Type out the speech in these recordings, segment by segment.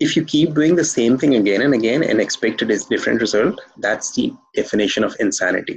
if you keep doing the same thing again and again and expect a different result, that's the definition of insanity.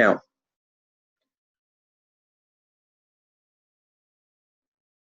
Now,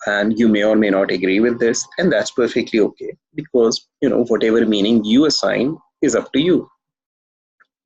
and you may or may not agree with this, and that's perfectly okay because whatever meaning you assign is up to you.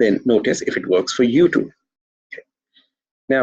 then notice if it works for you too. Okay. Now,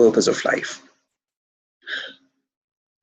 purpose of life.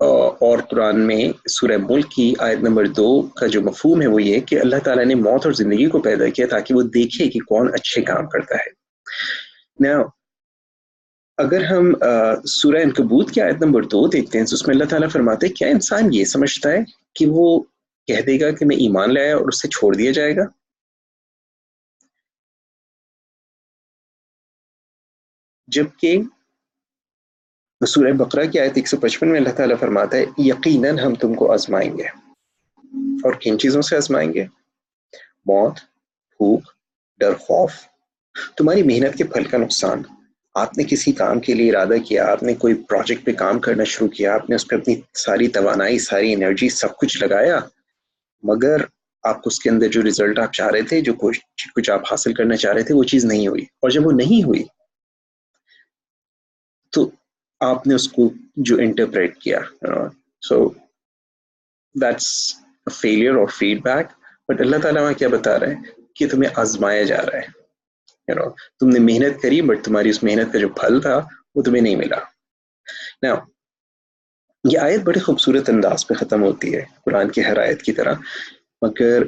اور قرآن میں سورہ ملک کی آیت number 2 کا جو مفہوم ہے وہ یہ کہ اللہ تعالیٰ نے موت اور زندگی کو پیدا کیا تاکہ وہ دیکھے کہ کون اچھے کام کرتا ہے. Now, اگر ہم سورہ عنکبوت کی آیت نمبر 2 دیکھتے ہیں تو اس میں اللہ تعالیٰ فرماتے ہیں کیا انسان یہ سمجھتا ہے کہ وہ کہہ دے گا کہ میں ایمان لایا اور اسے چھوڑ دیا جائے گا؟ جبکہ سورہ بقرہ کی آیت 155 میں اللہ تعالیٰ فرماتا ہے یقیناً ہم تم کو آزمائیں گے. اور کن چیزوں سے آزمائیں گے؟ موت، بھوک، ڈر، خوف، تمہاری محنت کے پھل کا نقصان. آپ نے کسی کام کے لیے ارادہ کیا، آپ نے کوئی پروجیکٹ پہ کام کرنا شروع کیا، آپ نے اس پہ اپنی ساری توانائی، ساری انرجی، سب کچھ لگایا، مگر آپ کو اس کے اندر جو ریزلٹ آپ چاہ رہے تھے، جو کچھ آپ حاصل کرنا چاہ رہے تھے، وہ چیز نہیں ہوئی. اور جب وہ نہیں ہوئی تو آپ نے اس کو جو انٹرپریٹ کیا، سو دیٹس فیلئر اور فیڈ بیک. بٹ اللہ تعالیٰ وہاں کیا بتا رہے ہیں کہ تمہیں آزمایا جا رہا ہے. تم نے محنت کری بٹ تمہاری اس محنت کا جو پھل تھا وہ تمہیں نہیں ملا. Now, یہ آیت بڑے خوبصورت انداز پہ ختم ہوتی ہے قرآن کی ہر آیت کی طرح، مگر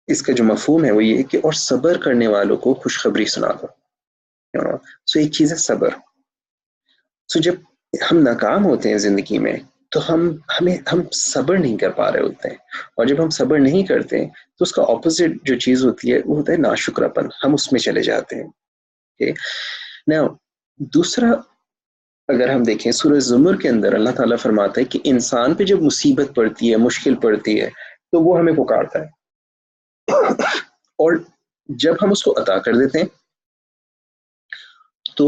اس کا جو مفہوم ہے وہ یہ کہ اور صبر کرنے والوں کو خوشخبری سنا دو. سو ایک چیز ہے صبر. سو جب ہم ناکام ہوتے ہیں زندگی میں تو ہم صبر نہیں کر پا رہے ہوتے ہیں، اور جب ہم صبر نہیں کرتے تو اس کا اپوزٹ جو چیز ہوتی ہے وہ ہوتا ہے ناشکراپن. ہم اس میں چلے جاتے ہیں. Now, دوسرا اگر ہم دیکھیں سورہ زمر کے اندر اللہ تعالیٰ فرماتا ہے کہ انسان پہ جب مصیبت پڑتی ہے، مشکل پڑتی ہے، تو وہ ہمیں پکارتا ہے، اور جب ہم اس کو عطا کر دیتے ہیں تو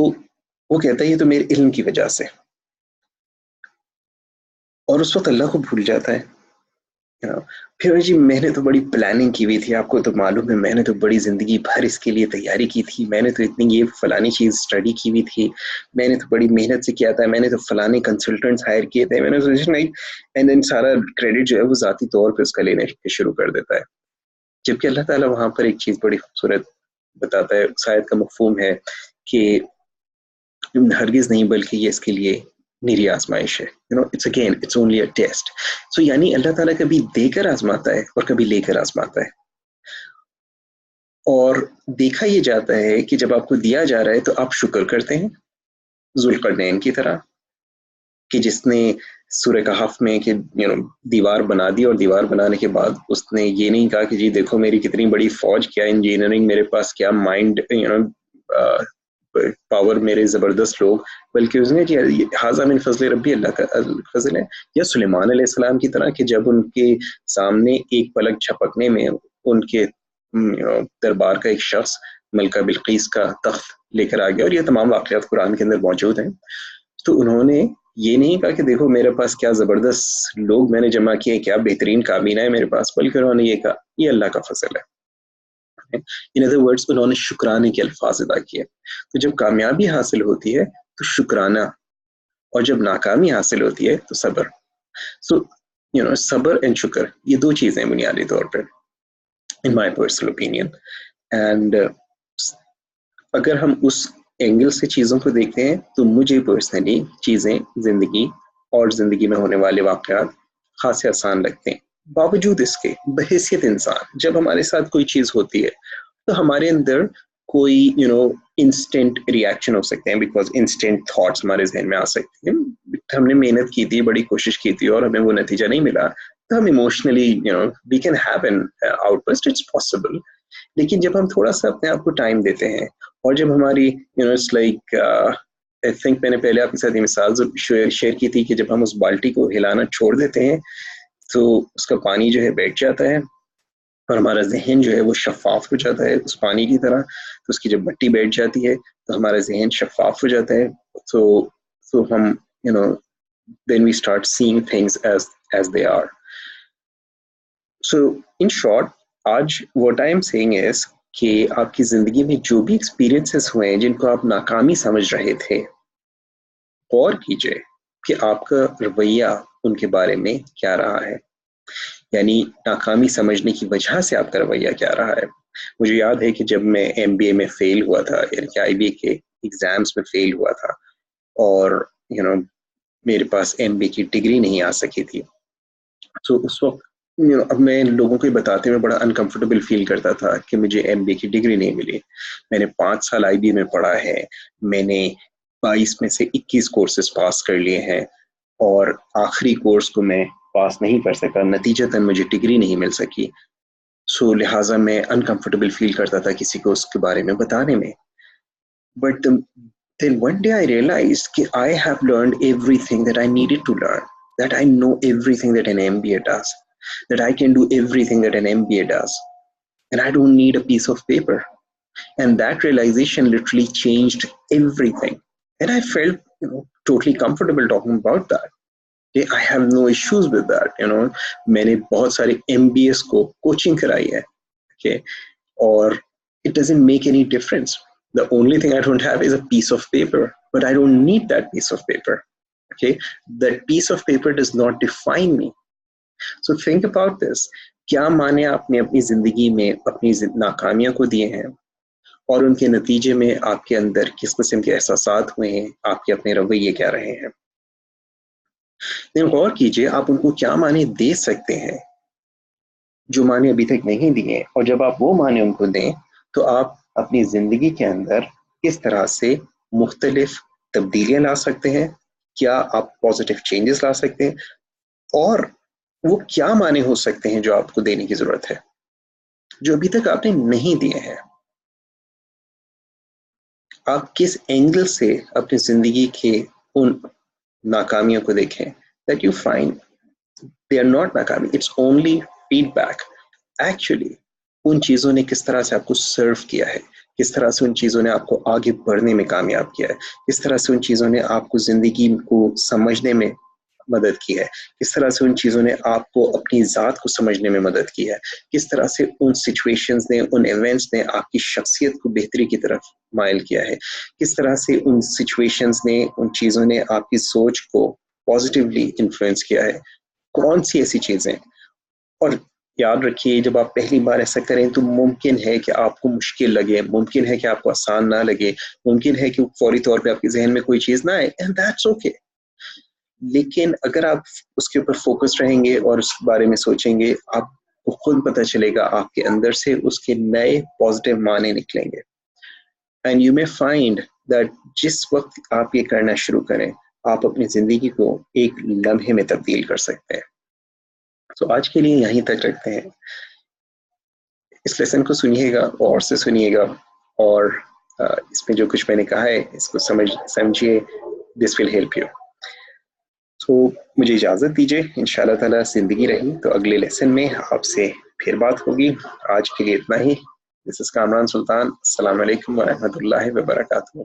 وہ کہتا ہے یہ تو میرے علم کی وجہ سے، اور اس وقت اللہ کو بھول جاتا ہے. پھر جی میں نے تو بڑی پلاننگ کی ہوئی تھی، آپ کو تو معلوم ہے میں نے تو بڑی زندگی بھر اس کے لیے تیاری کی تھی، میں نے تو اتنی یہ فلانی چیز اسٹڈی کی ہوئی تھی، میں نے تو بڑی محنت سے کیا تھا، میں نے تو فلانے کنسلٹنٹس ہائر کیے تھے، میں نے اینڈ دین سارا کریڈٹ جو ہے وہ ذاتی طور پہ اس کا لینے شروع کر دیتا ہے. جبکہ اللہ تعالیٰ وہاں پر ایک چیز بڑی خوبصورت بتاتا ہے. شاید کا مفہوم ہے کہ ہرگز نہیں بلکہ یہ اس کے لیے میری آزمائش ہے. it's only a test. So یعنی اللہ تعالیٰ کبھی دے کر آزماتا ہے اور کبھی لے کر آزماتا ہے. اور دیکھا یہ جاتا ہے کہ جب آپ کو دیا جا رہا ہے تو آپ شکر کرتے ہیں، ذوالقرنین کی طرح، کہ جس نے سورہ کہف میں کہ دیوار بنا دی، اور دیوار بنانے کے بعد اس نے یہ نہیں کہا کہ جی دیکھو میری کتنی بڑی فوج، کیا انجینئرنگ میرے پاس، کیا مائنڈ پاور میرے زبردست لوگ، بلکہ اس نے حاذا من فضل ربی، اللہ کا فضل ہے. یا سلیمان علیہ السلام کی طرح کہ جب ان کے سامنے ایک پلک جھپکنے میں ان کے دربار کا ایک شخص ملکہ بلقیس کا تخت لے کر آ گیا، اور یہ تمام واقعات قرآن کے اندر موجود ہیں، تو انہوں نے یہ نہیں کہا کہ دیکھو میرے پاس کیا زبردست لوگ میں نے جمع کیے، کیا بہترین کابینہ ہے میرے پاس، بلکہ انہوں نے یہ کہا یہ اللہ کا فضل ہے. In other words, انہوں نے شکرانے کے الفاظ ادا کیے. تو جب کامیابی حاصل ہوتی ہے تو شکرانہ، اور جب ناکامی حاصل ہوتی ہے تو صبر. سو صبر اینڈ شکر یہ دو چیزیں بنیادی طور پر in my personal opinion. And اگر ہم اس اینگل سے چیزوں کو دیکھتے ہیں تو مجھے پرسنلی چیزیں زندگی اور زندگی میں ہونے والے واقعات خاصے آسان لگتے ہیں. باوجود اس کے بحیثیت انسان جب ہمارے ساتھ کوئی چیز ہوتی ہے تو ہمارے اندر کوئی انسٹنٹ ریئیکشن ہو سکتے ہیں، بیکاز انسٹنٹ تھاٹس ہمارے ذہن میں آ سکتے ہیں. ہم نے محنت کی تھی، بڑی کوشش کی تھی، اور ہمیں وہ نتیجہ نہیں ملا تو ہم emotionally we can have an outburst, it's possible. لیکن جب ہم تھوڑا سا اپنے آپ کو ٹائم دیتے ہیں، اور جب ہماری اٹس لائک آئی تھنک میں نے پہلے آپ کے ساتھ یہ مثال شیئر کی تھی کہ جب ہم اس بالٹی کو ہلانا چھوڑ دیتے ہیں تو اس کا پانی جو ہے بیٹھ جاتا ہے، اور ہمارا ذہن جو ہے وہ شفاف ہو جاتا ہے اس پانی کی طرح. تو اس کی جب مٹی بیٹھ جاتی ہے تو ہمارا ذہن شفاف ہو جاتا ہے. تو ہم then we start seeing things as they are. So in short, آج what I am saying is کہ آپ کی زندگی میں جو بھی ایکسپیرینسز ہوئے ہیں جن کو آپ ناکامی سمجھ رہے تھے، غور کیجئے کہ آپ کا رویہ ان کے بارے میں کیا رہا ہے. یعنی ناکامی سمجھنے کی وجہ سے آپ کا رویہ کیا رہا ہے. مجھے یاد ہے کہ جب میں MBA میں فیل ہوا تھا، یعنی کہ IBA کے ایگزامس میں فیل ہوا تھا، اور میرے پاس MBA کی ڈگری نہیں آ سکی تھی. سو اس وقت اب میں لوگوں کو بتاتے ہوئے بڑا انکمفرٹیبل فیل کرتا تھا کہ مجھے MBA کی ڈگری نہیں ملی. میں نے 5 سال IB میں پڑھا ہے, میں نے 22 میں سے 21 کورسز پاس کر لیے ہیں, اور آخری کورس کو میں پاس نہیں کر سکا, نتیجتاً مجھے ڈگری نہیں مل سکی. سو لہٰذا میں انکمفرٹیبل فیل کرتا تھا کسی کو اس کے بارے میں بتانے میں. But then one day I realized that I have learned everything that I needed to learn, that I know everything that an MBA does, that I can do everything that an MBA does, and I don't need a piece of paper. And that realization literally changed everything. And I felt, totally comfortable talking about that. Okay, I have no issues with that. میں نے بہت سارے MBAs کو coaching کرائی ہے. Okay, اور it doesn't make any difference. The only thing I don't have is a piece of paper, but I don't need that piece of paper. Okay, that piece of paper does not define me. So think about this. کیا معنی آپ نے اپنی زندگی میں اپنی ناکامیوں کو دیے ہیں, اور ان کے نتیجے میں آپ کے اندر کس قسم کے احساسات ہوئے ہیں, آپ کے اپنے رویے کیا رہے ہیں. غور کیجئے آپ ان کو کیا معنی دے سکتے ہیں جو معنی ابھی تک نہیں دیے, اور جب آپ وہ معنی ان کو دیں تو آپ اپنی زندگی کے اندر کس طرح سے مختلف تبدیلیاں لا سکتے ہیں, کیا آپ پازیٹیو چینجز لا سکتے ہیں, اور وہ کیا معنی ہو سکتے ہیں جو آپ کو دینے کی ضرورت ہے جو ابھی تک آپ نے نہیں دیے ہیں. آپ کس اینگل سے اپنی زندگی کے ان ناکامیوں کو دیکھیں, that you find they are not ناکامی, it's only feedback. Actually ان چیزوں نے کس طرح سے آپ کو سرو کیا ہے, کس طرح سے ان چیزوں نے آپ کو آگے بڑھنے میں کامیاب کیا ہے, کس طرح سے ان چیزوں نے آپ کو زندگی کو سمجھنے میں مدد کی ہے, کس طرح سے ان چیزوں نے آپ کو اپنی ذات کو سمجھنے میں مدد کی ہے, کس طرح سے ان سچویشنز نے, ان ایونٹس نے آپ کی شخصیت کو بہتری کی طرف مائل کیا ہے, کس طرح سے ان سچویشنز نے, ان چیزوں نے آپ کی سوچ کو پازیٹیولی انفلوئنس کیا ہے, کون سی ایسی چیزیں. اور یاد رکھیے جب آپ پہلی بار ایسا کریں تو ممکن ہے کہ آپ کو مشکل لگے, ممکن ہے کہ آپ کو آسان نہ لگے, ممکن ہے کہ فوری طور پہ آپ کے ذہن میں کوئی چیز نہ آئے, and that's okay. لیکن اگر آپ اس کے اوپر فوکس رہیں گے اور اس بارے میں سوچیں گے, آپ کو خود پتہ چلے گا آپ کے اندر سے اس کے نئے پازیٹیو معنی نکلیں گے. And you may find that جس وقت آپ یہ کرنا شروع کریں آپ اپنی زندگی کو ایک لمحے میں تبدیل کر سکتے ہیں. تو آج کے لیے یہیں تک رکھتے ہیں. اس لیسن کو سنیے گا, اور سے سنیے گا, اور اس میں جو کچھ میں نے کہا ہے اس کو سمجھیے. دس ول ہیلپ یو. تو مجھے اجازت دیجیے, انشاءاللہ تعالیٰ زندگی رہی تو اگلے لیسن میں آپ سے پھر بات ہوگی. آج کے لیے اتنا ہی. دس از کامران سلطان. السلام علیکم ورحمۃ اللہ وبرکاتہ.